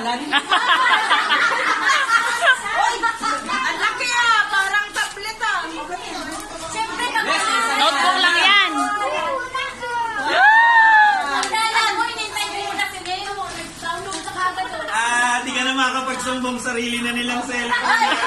pangalan. Oy, ang laki ah, parang tablet ah. Siyempre, Notebook lang yan. Kala mo, inintay mo muna si Neo. Nag-download sa kagad. Di ka na makapagsumbong sarili na nilang cellphone.